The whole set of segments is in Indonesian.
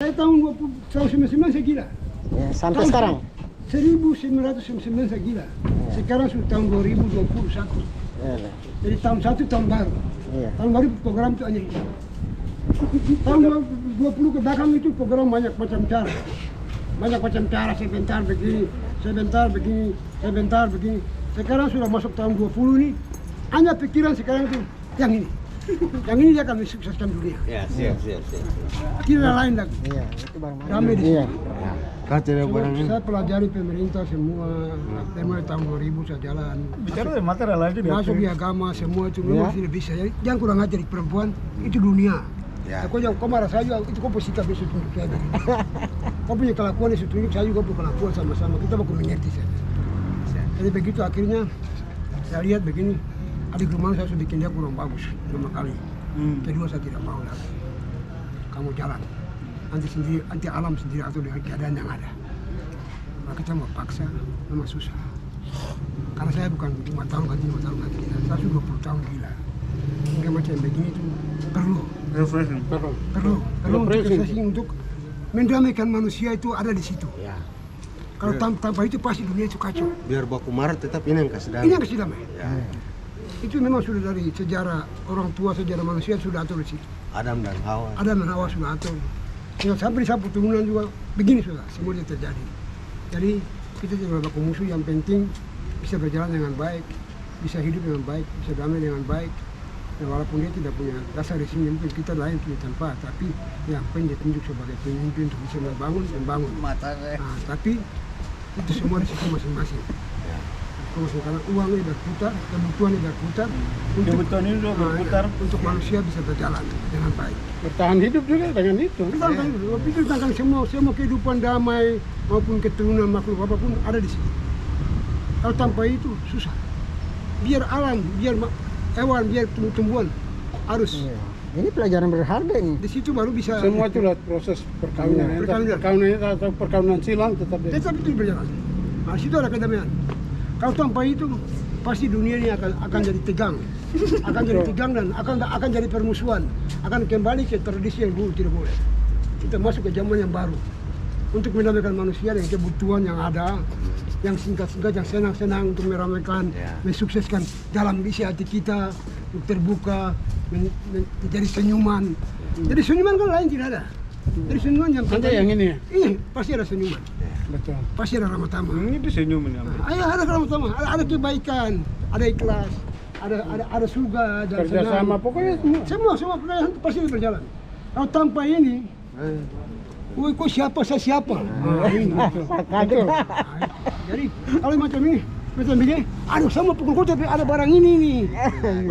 Saya tahun 1999 saya gila. Ya, sampai sekarang. 1999 saya gila. Sekarang sudah tahun 2021. Ya. Jadi tahun 1 tahun baru. Iya. Tahun baru program itu hanya itu. Tahun 20 ke belakang itu program banyak macam cara. Banyak macam cara, sebentar begini, sebentar begini, sebentar begini. Sekarang sudah masuk tahun 20 ini, hanya pikiran sekarang itu yang ini. Yang ini dia akan mensukseskan dunia. Ya, siap. Tidak lain lagi. Iya, itu baru main. Damai di Iya. sini. Kau tidak barang ini. Saya pelajari pemerintah semua, mulai tahun 2000 saya jalan. Bicara dari material lagi dia. Masuk di agama semua itu memang Ya. tidak bisa. Jadi, jangan kurang ajar di perempuan, itu dunia. Ya. Kau jangan kau marah saya juga, itu kau bersikap besok tunjuk saya begini. Kau punya kelakuan itu tunjuk saya juga punya kelakuan sama-sama. Kita baku mengerti saja. Jadi begitu akhirnya saya lihat begini, adik rumah saya sudah bikin dia kurang bagus 5 kali. Kedua saya tidak mau lagi. Kamu jalan, nanti alam sendiri atau dengan keadaan yang ada. Kalau kita mau paksa, memang susah. Karena saya bukan 5 tahun ganti. Saya sudah 20 tahun gila. Hingga macam begini itu perlu Refreshing. untuk refreshing, untuk mendamaikan manusia itu ada di situ. Ya. Kalau tanpa itu pasti dunia itu kacau. Biar baku marah tetap ini yang kasih Ini damai. yang kasih damai. Ya. Itu memang sudah dari sejarah orang tua, sejarah manusia sudah atur di situ. Adam dan Hawa. Adam dan Hawa sudah atur. Sampai di sapu turunan juga begini sudah semuanya terjadi. Jadi kita tidak baku musuh, yang penting bisa berjalan dengan baik, bisa hidup dengan baik, bisa damai dengan baik. Ya, walaupun dia tidak punya dasar di sini, mungkin kita lain punya tempat, tapi yang penting dia tunjuk sebagai pemimpin untuk bisa membangun. Matanya. Nah, tapi itu semua risiko masing-masing. Karena uang ini berputar, kebutuhan ini berputar, Kebutuhan ini juga berputar. untuk manusia bisa berjalan dengan baik. Bertahan hidup juga dengan itu. Kita pikir tentang semua kehidupan damai maupun keturunan makhluk apapun ada di sini. Kalau tanpa itu susah. Biar alam, biar hewan, biar tumbuh-tumbuhan harus Iya. Ini pelajaran berharga ini. di situ baru bisa. Semua itu lihat proses perkawinan. Perkawinan. Atau perkawinan silang tetap dia. Tetap itu berjalan. Nah, di situ ada kedamaian. Kalau tanpa itu pasti dunia ini akan jadi tegang, dan akan jadi permusuhan, akan kembali ke tradisi yang dulu tidak boleh. Kita masuk ke zaman yang baru untuk mendamaikan manusia dengan kebutuhan yang ada, yang singkat-singkat, yang senang-senang untuk meramaikan, mensukseskan dalam isi hati kita, untuk terbuka, menjadi senyuman. Jadi senyuman kan lain tidak ada. Jadi senyuman yang Nanti yang ini ya? Iya, pasti ada senyuman. Betul. Pasti ada ramah tamah. Ini bisa senyum ini. Ayo ada ramah tamah, ada kebaikan, ada ikhlas, ada surga, ada Kerjasama, pokoknya semua. semua pokoknya pasti berjalan. Kalau tanpa ini, woi kok siapa saya siapa? Ini. Betul. Jadi kalau macam begini, aduh sama pukul kau tapi ada barang ini nih,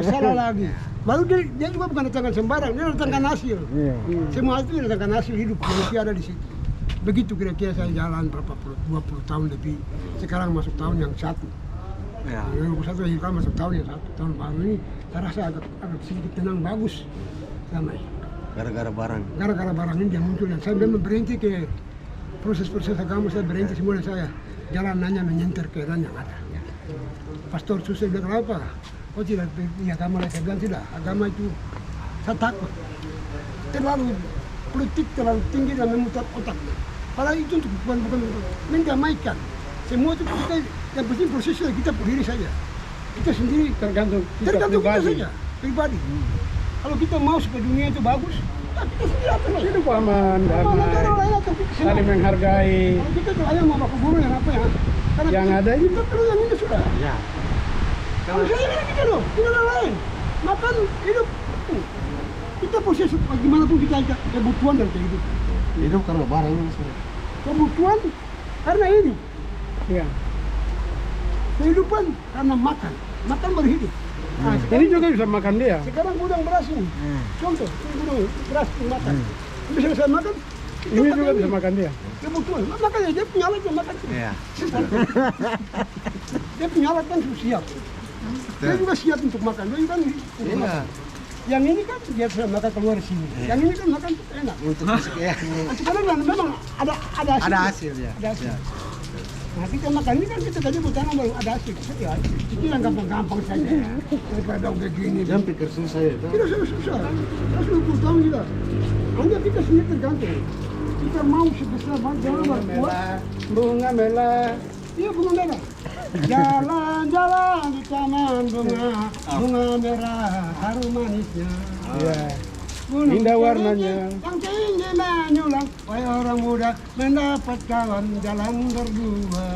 masalah lagi. Baru dia juga bukan datangkan sembarang, dia datangkan hasil. Iya. Semua itu datangkan hasil hidup manusia ada di situ. Begitu kira-kira saya jalan berapa 20 tahun lebih. Sekarang masuk tahun yang 1. Ya. 21 sekarang masuk tahun yang 1. Tahun baru ini saya rasa agak sedikit tenang, bagus, damai. Gara-gara barang. Gara-gara barang ini dia muncul dan saya memang berhenti ke proses-proses agama, saya berhenti semua dan saya jalan nanya menyenter keadaan yang ada. Pastor susah bilang kenapa? Oh tidak di agama lain, saya bilang tidak. Agama itu saya takut. Terlalu politik terlalu tinggi dan memutar otak. Padahal itu untuk bukan mendamaikan. Semua itu kita yang penting prosesnya kita berdiri saja. Kita sendiri Tergantung kita kita pribadi. saja pribadi. Kalau kita mau supaya dunia itu bagus, ya kita sendiri akan lah. Hidup aman, Kalau negara damai, lain atau kita senang. saling menghargai. Kalau kita tuh ayam mau baku guru yang apa ya? Karena Yang ada ini. kita perlu yang ini sudah. Ya. Kalau saya ini kita loh, tidak ada lain. Makan, hidup. Kita proses bagaimanapun kita ada kebutuhan dan kehidupan. Hidup karena barang ini semua. Kebutuhan karena ini. Iya. Kehidupan karena makan. Makan baru hidup. Nah, Ini juga bisa makan dia. sekarang gudang beras ini. Contoh, ini gudang beras ini makan. Bisa selesai makan. kita Ini pakai juga bisa makan dia. Kebutuhan. Makanya dia punya alat yang makan. Iya. Dia punya alat kan siap. Dia juga siap untuk makan. Dia juga untuk Iya. makan. Yang ini kan dia bisa makan keluar sini. Yang ini kan makan enak. Untuk ya. Sekarang memang ada hasil. Ada hasil ya. Ada hasil. Nah kita makan ini kan kita tadi bertanam baru ada hasil. Ya, itu yang gampang-gampang saja. Daripada begini. Jangan pikir susah ya. Tidak susah. Kita sudah 20 tahun kita. Hanya kita sendiri tergantung. Kita mau sebesar jangan berbuat. Bunga merah. Iya bunga merah. Jalan-jalan di taman bunga, bunga merah harum manisnya. Iya. Gunung Indah tinggi, warnanya. yang tinggi menyulang, wahai orang muda mendapat kawan jalan berdua.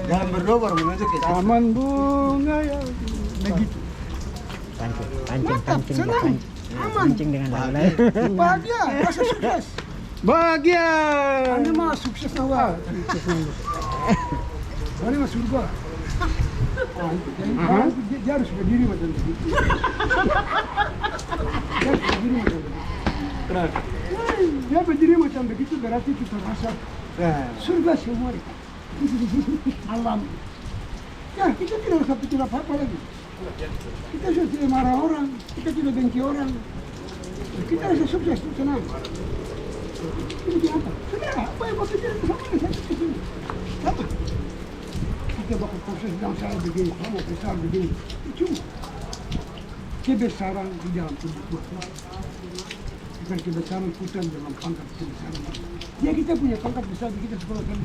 Jalan berdua baru menuju ke Taman bunga ya. Begitu. Pancing, Mantap, pancing, senang, pancing. aman, Pancing dengan lain. bahagia, rasa sukses. Bahagia. Anda mah sukses awal. Mana mah surga. Dia harus berdiri macam begitu. Dia harus berdiri macam begitu. Terus. Dia berdiri macam begitu berarti kita rasa surga semua. Alam. Ya kita tidak usah pikir apa-apa lagi. Kita sudah tidak marah orang, kita tidak benci orang. Kita rasa sukses, senang. Ini apa? Sudah, apa yang kau pikir itu sama dengan saya di sini. Sama. Kita bakal proses bangsa begini, sama besar begini. Cuma kebesaran di dalam tubuh Tuhan. Bukan kebesaran hutan dalam pangkat kebesaran. Ya kita punya pangkat besar, kita sekolah kan.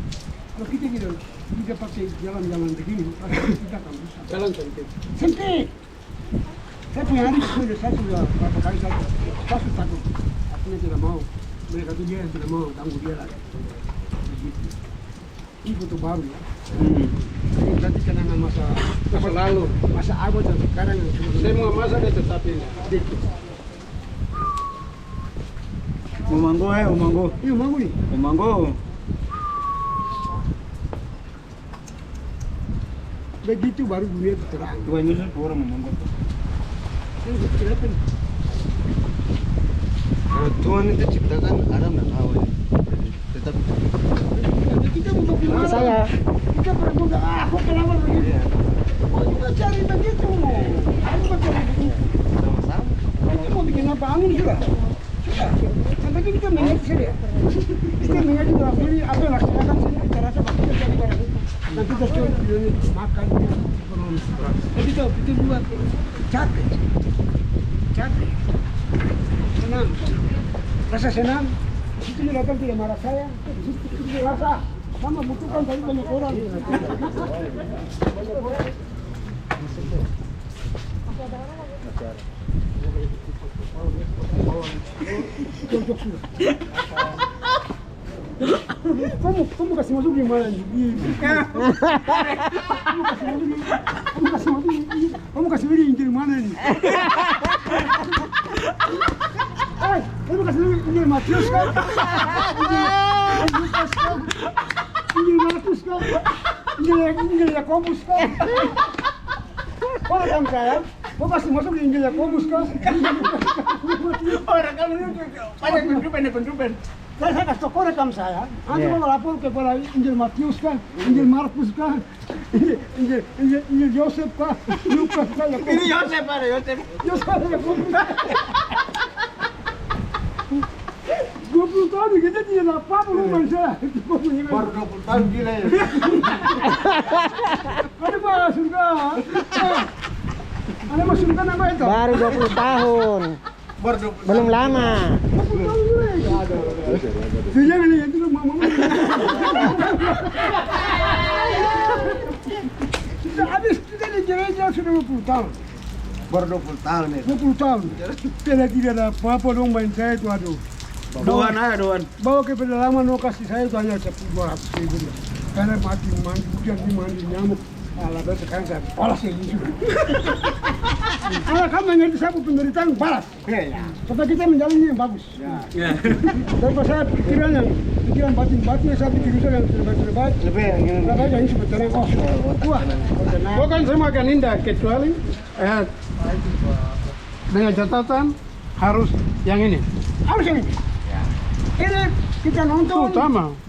Kalau kita tidak pakai jalan-jalan begini, kita akan bisa. Jalan sempit. Sempit. Saya punya adik saya sudah berapa kali saya sudah takut. Artinya tidak mau. Mereka itu dia yang tidak mau tanggung dia lagi. Begitu. Ini foto baru ya. Ini berarti kenangan masa lalu. masa awal dan sekarang yang sudah Semua masa dia tetap ini. Umanggo umanggo. Iya mau nih. Umanggo. Begitu baru dunia itu terang. Dua ini orang umanggo. Ini kenapa nih? Kalau Tuhan itu ciptakan Adam dan Hawa ini. Tetap Kita mau bagaimana? Saya. Kita perlu aku kenapa begitu? Aku juga cari begitu. Aku juga cari begitu. sama-sama. Kita mau bikin apa angin sudah? Sudah. Sampai kita mengerti saja. Kita mengerti dalam diri apa yang laksanakan sini. Kita rasa bahwa kita cari barang itu. Dan kita coba ini makan ekonomi. Jadi kita buat capek. Capek. Senang. Rasa senang. Itu datang tidak marah saya. Itu rasa sama butuhkan tapi banyak orang. Banyak orang. Cocok sudah. Kamu kasih masuk di mana nih? Kamu kasih masuk di mana nih? Kamu kasih Injil Matius kan? Injil Lukas kan? Injil Markus kan? Injil Yakobus kan? Orang kamu saya, kau kasih masuk di Injil Yakobus kan? Orang kamu ini pendek. Saya kasih toko rekam saya, nanti mau lapor kepada Injil Matius kan, Injil Markus kan, Injil Yosef kan, Lukas kan, Yakobus. Ini Yosef ada Yosef. Yosef Yakobus. 20 tahun kita tidak apa-apa rumah saya. Baru 20 tahun gila ya. Ada Pak surga. Ada Mas surga apa itu? Baru 20 tahun. Baru 20 Belum lama. 20 tahun juga ya? Ada. Jangan lihat itu mama. Sudah habis kita di gereja sudah 20 tahun. Baru 20 tahun ya. 20 tahun. Tidak ada apa-apa dong main saya itu aduh. Doan aja doan. Bawa ke pedalaman mau kasih saya itu hanya 200.000. Karena mati hujan mandi nyamuk. Alah sekarang saya balas yang ini sudah. Alah kamu mengerti saya penderitaan balas. Iya. Supaya kita menjalani yang bagus. Ya. Daripada saya pikiran batin saya pikir itu yang terbaik. Lebih yang Terbaik yang sebetulnya wah. Bukan semua kan indah kecuali dengan catatan harus yang ini. Harus ini. Ini kita nonton.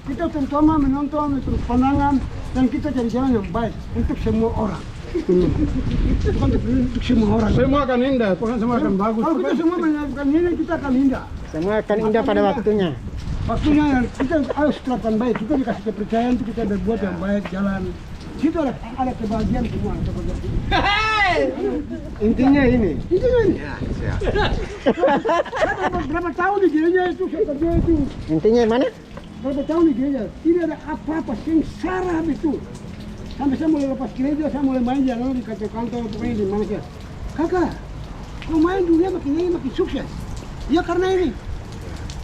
Kita terutama menonton itu pandangan dan kita cari jalan yang baik untuk semua orang. Bukan untuk semua orang. Semua akan indah, bukan semua akan bagus. Kalau kita semua menyampaikan ini kita akan indah. Semua akan indah pada waktunya. Waktunya yang kita harus terapkan baik. Kita dikasih kepercayaan untuk kita berbuat yang baik, jalan. Situ ada kebahagiaan semua. Intinya ini. Itu kan. Ya, siap. Berapa tahun di gereja itu saya kerja itu. Intinya mana? Berapa tahun di gereja, tidak ada apa-apa, sengsara betul. Sampai saya mulai lepas gereja, saya mulai main jalan di kantor-kantor, pokoknya di mana saja. Kakak, kau main dunia makin ini makin sukses. Ya karena ini.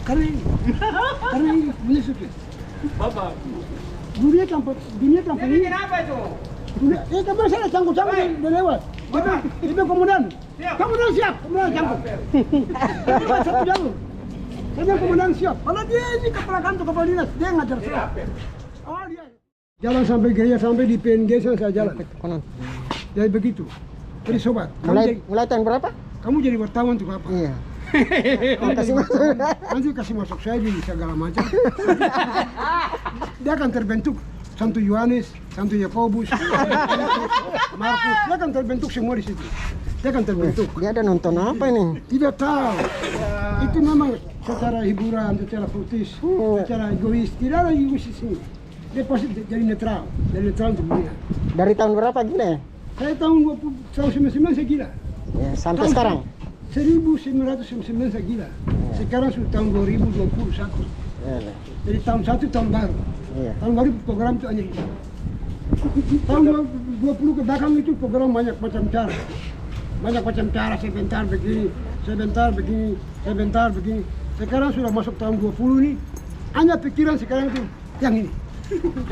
Karena ini dunia sukses. Bapak. Dunia tanpa ini. Kenapa itu? Dunia, kemarin saya cangkuk-cangkuk udah lewat. Itu komandan. Komandan siap, komandan cangkuk. Lewat satu jalur. Saya bilang komandan siap. Kalau dia ini kepala kantor, kepala dinas, dia ngajar saya. Oh dia. Jalan sampai gereja, sampai di PNG saya jalan. Konon. Jadi begitu. Jadi sobat, Mulai tahun berapa? kamu jadi wartawan untuk apa? Iya. Kasih masuk. Nanti kasih masuk saya di segala macam. Dia akan terbentuk Santo Yohanes, Santo Yakobus, Markus. Dia akan terbentuk semua di situ. Dia akan terbentuk. Dia ada nonton apa ini? Tidak tahu. Itu memang secara hiburan, secara politis, secara egois. Tidak ada egois di sini. Dia pasti jadi netral untuk dunia. Dari tahun berapa gila ya? Saya tahun 99 saya gila. Ya, sampai sekarang. 1999 saya gila. Sekarang sudah tahun 2021. Iya. Jadi tahun 1 tahun baru. Iya. Tahun baru program itu hanya itu. Tahun 20 ke belakang itu program banyak macam cara. Banyak macam cara, sebentar begini, sebentar begini, sebentar begini. Sekarang sudah masuk tahun 20 ini, hanya pikiran sekarang itu yang ini.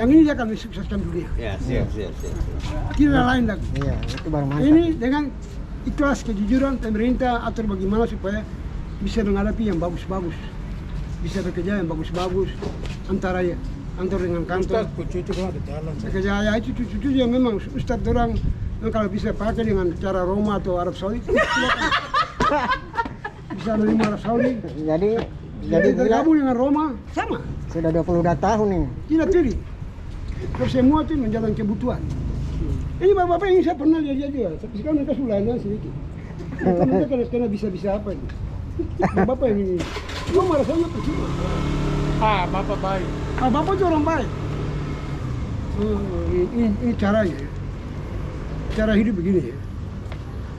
Yang ini dia akan mensukseskan dunia. Ya, siap. Tidak lain lagi. Iya, itu baru mantap. Ini dengan ikhlas, kejujuran, pemerintah atur bagaimana supaya bisa menghadapi yang bagus-bagus. Bisa bekerja yang bagus-bagus antara dengan kantor. Bekerja ya itu cucu yang memang Ustadz orang kalau bisa pakai dengan cara Roma atau Arab Saudi. Bisa menerima Arab Saudi. Jadi gila. Bergabung dengan Roma sama. Sudah 22 tahun ini. Tidak pilih. Kalau semua itu menjalankan kebutuhan. Ini bapak-bapak ini saya pernah lihat juga, tapi sekarang mereka sudah ada sedikit. Mereka karena bisa-bisa apa ini. Bapak ini, cuma rasanya percuma. Bapak baik. Bapak itu orang baik. Ini caranya. Cara hidup begini ya.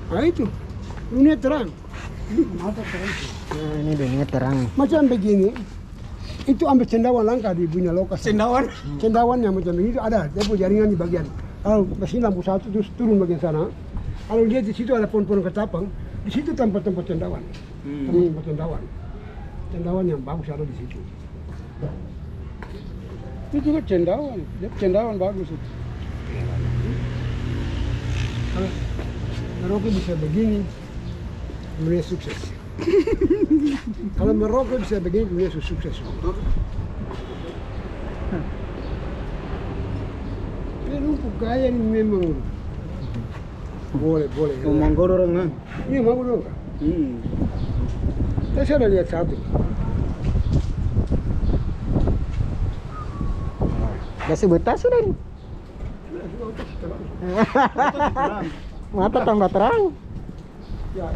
Nah itu, dunia terang. Mata terang. Nah, ini dunia terang. Macam begini, itu ambil cendawan langka di Bunya Lokas. Cendawan? Cendawan yang macam begini itu ada, dia punya jaringan di bagian. Kalau mesin lampu satu terus turun bagian sana. Kalau lihat di situ ada pohon-pohon ketapang, di situ tempat-tempat cendawan. Tempat cendawan. Cendawan yang bagus ada di situ. Itu juga cendawan. Cendawan bagus itu. Kalau Merauke bisa begini, dunia sukses. Kalau Merauke bisa begini, dunia sukses. Rumput gaya ini memang boleh. Manggor orang kan? Ini mau dong. Saya sudah lihat satu. Kasih betah sudah ini. Mata tambah terang. Ya,